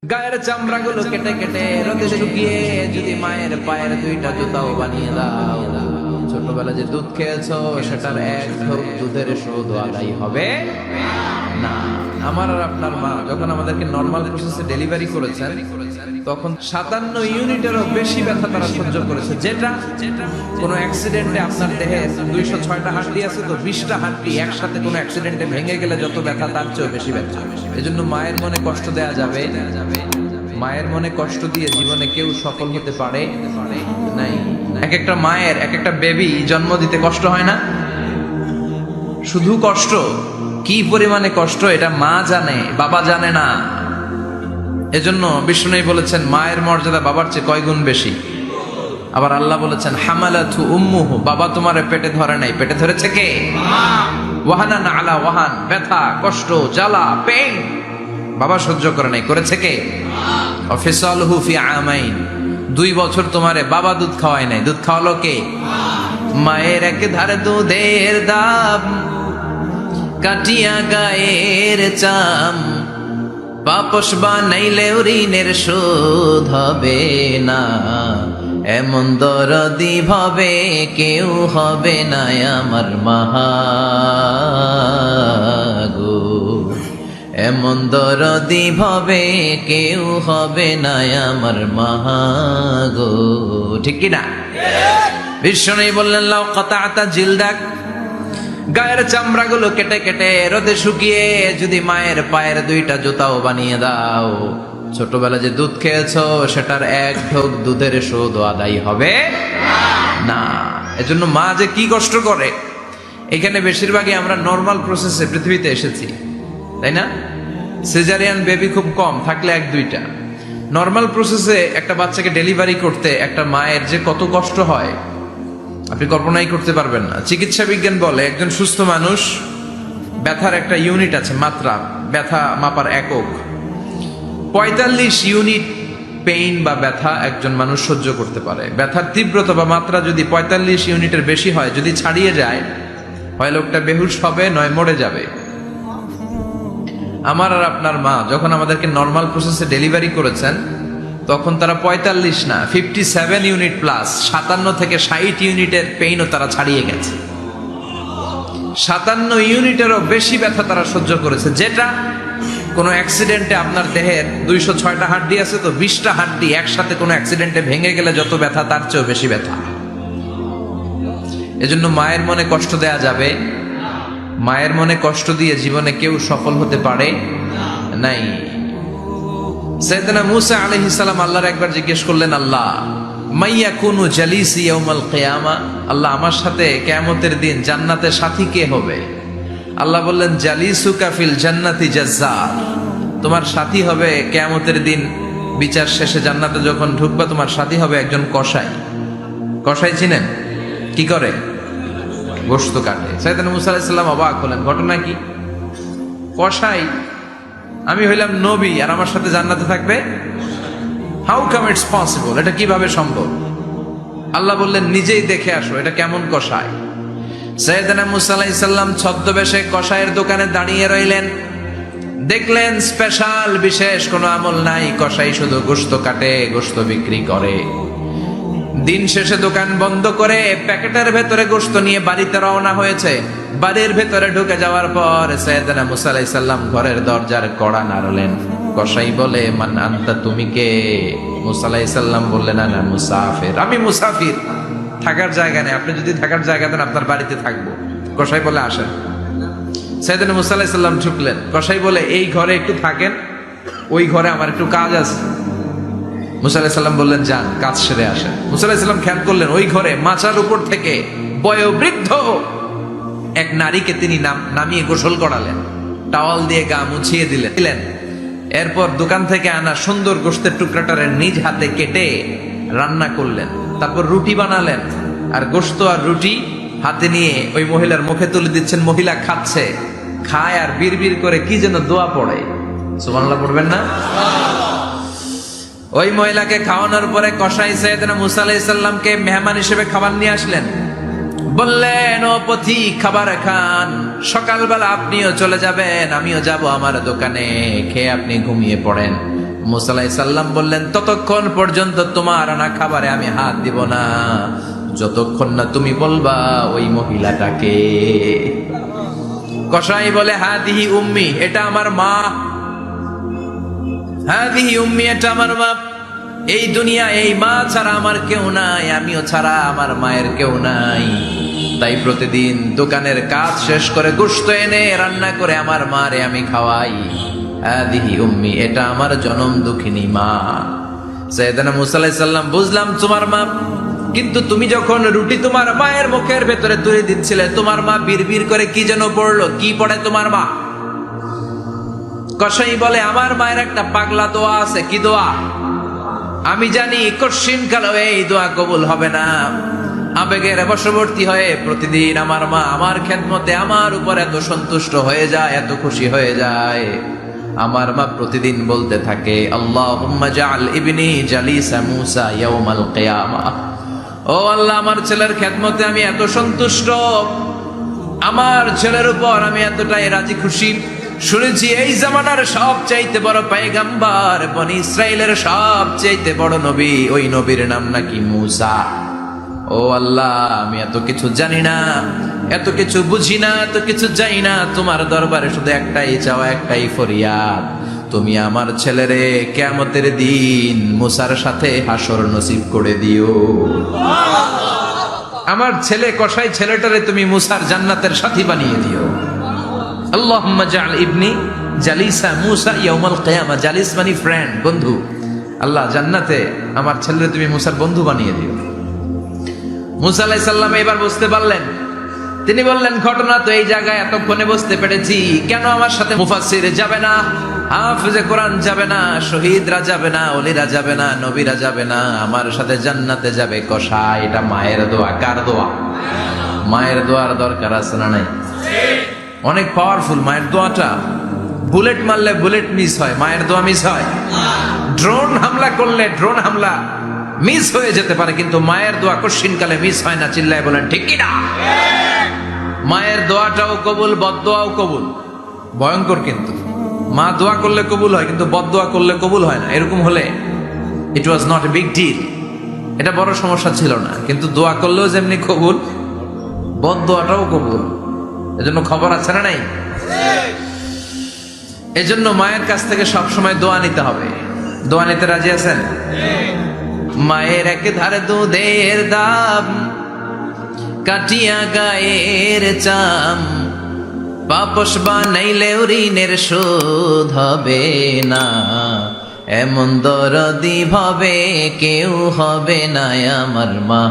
গায়ের চামড়াগুলো কেটে কেটে রোদে শুকিয়ে যদি মায়ের পায়ের দুইটা জুতাও বানিয়ে দাও, ছোটবেলা যে দুধ খেয়েছো সেটার এক ঢোক দুধের শোধ আদায় হবে না। আমার আর আপনার মা যখন আমাদেরকে নরমাল প্রসেসে ডেলিভারি করেছেন তখন 57 ইউনিটেরও বেশি ব্যথা তারা সহ্য করেছে, যেটা কোনো অ্যাক্সিডেন্টে আপনার দেহে 206টা হাড্ডি আছে, তো 20টা হাড্ডি একসাথে কোনো অ্যাক্সিডেন্টে ভেঙে গেলে যত ব্যথা তার চেয়েও বেশি ব্যথা। এজন্য মায়ের মনে কষ্ট দেয়া যাবে, মায়ের মনে কষ্ট দিয়ে জীবনে কেউ সফল হতে পারে নাই। এক একটা মায়ের এক একটা বেবি জন্ম দিতে কষ্ট হয় না? শুধু কষ্ট, কি পরিমাণে কষ্ট এটা মা জানে, বাবা জানে না। এজন্য বিষ্ণু বলেছেন মায়ের মর্যাদা বাবার চেয়ে কয় গুণ বেশি। আবার আল্লাহ বলেছেন হামালাতু উম্মুহু, বাবা তোমারে পেটে ধরে নাই, পেটে ধরেছে কে? মা। ওয়াহানান আলা ওয়াহান, ব্যথা কষ্ট জ্বালা পেইন বাবা সহ্য করে নাই, করেছে কে? মা। ফিসালহু ফি আমাইন, 2 বছর তোমারে বাবা দুধ খাওয়ায় নাই, দুধ খাওয়ালো কে? মা। মায়ের এক ধারে দুধের দাম কাটিয়া গায়ের চাম, পাপস বানাইলে ঋণের শোধ হবে না, এমন দরদি ভাবে কেউ হবে না আমার মাগো, এমন দরদি ভাবে কেউ হবে না আমার মাগো। ঠিক কি না? বিষ্ণু বললেন লাউ কাতাতা জিলদাক, গায়ের চামড়াগুলো কেটে কেটে রোদে শুকিয়ে যদি মায়ের পায়ের দুইটা জুতাও বানিয়ে দাও, ছোটবেলা যে দুধ খেয়েছো সেটার এক ঢোক দুধের শোধ আদায় হবে না। এজন্য মা যে কি কষ্ট করে, এখানে বেশিরভাগই আমরা নর্মাল প্রসেসে পৃথিবীতে এসেছি, তাই না? সিজারিয়ান বেবি খুব কম, থাকলে 1-2টা। নর্মাল প্রসেসে একটা বাচ্চাকে ডেলিভারি করতে একটা মায়ের যে কত কষ্ট হয় আপনি কল্পনাই করতে পারবেন না। চিকিৎসা বিজ্ঞান বলে একজন সুস্থ মানুষ ব্যথার একটা ইউনিট আছে, মাত্রা, ব্যথা মাপার একক। 45 ইউনিট পেইন বা ব্যথা একজন মানুষ সহ্য করতে পারে। ব্যথার তীব্রতা বা মাত্রা যদি 45 ইউনিটের বেশি হয়, যদি ছাড়িয়ে যায়, হয় লোকটা বেহুশ হবে নয় মরে যাবে। আমার আর আপনার মা যখন আমাদেরকে নর্মাল প্রসেসে ডেলিভারি করেছেন তখন তারা 45 না 57 ইউনিট প্লাস 57 থেকে 60 ইউনিটের পেইনও তারা ছাড়িয়ে গেছে। 57 ইউনিটেরও বেশি ব্যথা তারা সহ্য করেছে, যেটা কোনো অ্যাক্সিডেন্টে আপনার দেহের 206টা হাড্ডি আছে, তো 20টা হাড্ডি একসাথে কোনো অ্যাক্সিডেন্টে ভেঙে গেলে যত ব্যথা তার চেয়েও বেশি ব্যথা। এজন্য মায়ের মনে কষ্ট দেয়া যাবে, মায়ের মনে কষ্ট দিয়ে জীবনে কেউ সফল হতে পারে নাই। সাইয়েদনা মূসা আলাইহিস সালাম আল্লাহর একবার জিজ্ঞেস করলেন, আল্লাহ মাইয়াকুনু জালিসি ইয়াউমাল কিয়ামা, আল্লাহ আমার সাথে কিয়ামতের দিন জান্নাতে সাথী কে হবে? আল্লাহ বললেন জালিসুকা ফিল জান্নাতি জাজ্জার, তোমার সাথী হবে কিয়ামতের দিন বিচার শেষে জান্নাতে যখন ঢুকবা তোমার সাথী হবে একজন কসাই। কসাই চিনেন? কি করে? গোশত কাটে। সাইয়েদনা মূসা আলাইহিস সালাম অবাক হলেন, ঘটনা কি? কসাই? আমি হইলাম নবী আর আমার সাথে জান্নাতে থাকবে? হাউ কাম ইটস পসিবল, এটা কিভাবে সম্ভব? আল্লাহ বললেন নিজেই দেখে আসো এটা কেমন কসাই। সাইয়েদনা মূসা আলাইহিস সালাম ছদ্মবেশে কসাইয়ের দোকানে দাঁড়িয়ে রইলেন, দেখলেন স্পেশাল বিশেষ কোনো আমল নাই, কসাই শুধু গোশত কাটে, গোশত বিক্রি করে। দিন শেষে দোকান বন্ধ করে প্যাকেটের ভেতরে গোশত নিয়ে বাড়িতে রওনা হয়েছে। বাড়ির ভেতরে ঢুকে যাওয়ার পর সাইয়েদনা মূসা আলাইহিস সালাম ঘরের দরজার কড়া নাড়লেন। কসাই বলে মান আনতা, তুমি কে? মূসা আলাইহিস সালাম বললেন আনা মুসাফির, আমি মুসাফির, থাকার জায়গা নেই, আপনি যদি থাকার জায়গা দেন আপনার বাড়িতে থাকবো। কসাই বলে আসেন। সাইয়েদনা মূসা আলাইহিস সালাম ঢুকলেন। কসাই বলে এই ঘরে একটু থাকেন, ওই ঘরে আমার একটু কাজ আছে। মূসা আলাইহিস সালাম বললেন যান, কাজ সেরে আসেন। মূসা আলাইহিস সালাম খেয়াল করলেন ওই ঘরে মাচার উপর থেকে বয়োবৃদ্ধ এক নারীকে তিনি নামিয়ে গোসল করালেন, টাওয়াল দিয়ে গা মুছিয়ে দিলেন। এরপর দোকান থেকে আনা সুন্দর গোশতের টুকরাটারে নিজ হাতে কেটে রান্না করলেন। তারপর রুটি বানালেন, আর গোশত আর রুটি হাতে নিয়ে ওই মহিলার মুখে তুলে দিচ্ছেন। মহিলা খাচ্ছে, খায় আর বিড়বিড় করে কি যেন দোয়া পড়ে। সুবহানাল্লাহ পড়বেন না? ওই মহিলাকে খাওয়ানোর পরে কসাই সাইয়েদনা মূসা আলাইহিস সালামকে মেহমান হিসেবে খাবার নিয়ে আসলেন। বললেন ও পথিক খাবার খান, সকালবেলা আপনিও চলে যাবেন, আমিও যাব আমার দোকানে, খেয়ে আপনি ঘুমিয়ে পড়েন। মুসা আলাইহিস সালাম বললেন, ততক্ষণ পর্যন্ত তোমার আনা খাবারে আমি হাত দিব না, যতক্ষণ না তুমি বলবা ওই মহিলাটাকে। কসাই বলে, হাদিহি উম্মি, এটা আমার মা। হাদিহি উম্মি, এটা আমার মা। এই দুনিয়া এই মা ছাড়া আমার কেউ নাই, আমিও ছাড়া আমার মায়ের কেউ নাই। তাই প্রতিদিন দোকানের কাজ শেষ করে গোশত এনে রান্না করে আমার মারে আমি খাওয়াই। হাদিহি উম্মি, এটা আমার জনম দুঃখিনী মা। সাইয়েদনা মুসা আলাইহিস সালাম, বুঝলাম তোমার মা, কিন্তু তুমি যখন রুটি তোমার মায়ের মুখের ভেতরে তুলে দিচ্ছিলে, তোমার মা বিড়বিড় করে কি যেন পড়লো। কি পড়ে তোমার মা? কসাই বলে, আমার মায়ের একটা পাগলা দোয়া আছে। কি দোয়া? আমি জানি কঠিন কালো এই দোয়া কবুল হবে না। আবেগের বশবর্তী হয়ে প্রতিদিন আমার মা আমার খেদমতে আমার উপর এত সন্তুষ্ট হয়ে যায়, এত খুশি হয়ে যায়। আমার মা প্রতিদিন বলতে থাকে, আল্লাহুম্মা জাআল ইবনি জালিসা মূসা ইয়াউমাল কিয়ামাহ। ও আল্লাহ, আমার ছেলের খেদমতে আমি এত সন্তুষ্ট, আমার ছেলের উপর আমি এতটাই রাজি খুশি। শুনেছি এই জামানার সবচাইতে বড় পয়গম্বর, বনি ইসরাইলের সবচাইতে বড় নবী, ওই নবীর নাম নাকি মূসা। ও আল্লাহ, আমি এত কিছু জানি না, এত কিছু বুঝি না, এত কিছু জানি না। তোমার দরবারে শুধু একটাই চাওয়া, একটাই ফরিয়াদ, তুমি আমার ছেলেরে কিয়ামতের দিন মূসার সাথে হাসর নসিব করে দিও। আমার ছেলে কসাই ছেলেটারে তুমি মূসার জান্নাতের সাথী বানিয়ে দিও। আল্লাহুম্মা জাআল ইবনি জালিসা মূসা ইয়াউমাল কিয়ামা। জালিস মানে ফ্রেন্ড, বন্ধু। আল্লাহ, জান্নাতে আমার ছেলেরে তুমি মূসার বন্ধু বানিয়ে দিও। মূসা আলাইহিস সালাম এবার বুঝতে পারলেন। তিনি বললেন, ঘটনা তো এই জায়গায় এতক্ষণে বুঝতে পেরেছি, কেন আমার সাথে মুফাসসির যাবে না, হাফেজে কোরআন যাবে না, শহীদরা যাবে না, ওলিরা যাবে না, নবীরা যাবে না, আমার সাথে জান্নাতে যাবে কসাই। এটা মায়ের দোয়া। কার দোয়া? মায়ের দোয়ার দরকার আছে না নাই? অনেক পাওয়ারফুল মায়ের দোয়াটা। বুলেট মারলে বুলেট মিস হয়, মায়ের দোয়া মিস হয়? ড্রোন হামলা করলে ড্রোন হামলা মিস হয়ে যেতে পারে, কিন্তু মায়ের দোয়া কঠিনকালে মিস হয় না। চিল্লায় বলেন ঠিক কি না? মায়ের দোয়াটাও কবুল, বদদোয়াও কবুল। ভয়ঙ্কর কিন্তু। মা দোয়া করলে কবুল হয়, কিন্তু বদদোয়া করলে কবুল হয় না। এরকম হলে it was not a big deal, এটা বড় সমস্যা ছিল না। কিন্তু দোয়া করলেও যেমনি কবুল, বদদোয়াটাও কবুল। এজন্য খবর আছে না নাই? এজন্য মায়ের কাছ থেকে সবসময় দোয়া নিতে হবে। দোয়া নিতে রাজি আছেন? মায়ের এক ধারে দুধের দাম, কাটিয়া গায়ের চাম, পাপস বানাইলেও ঋণের শোধ হবে না, এমন দরদি ভাবে কেউ হবে না আমার মা।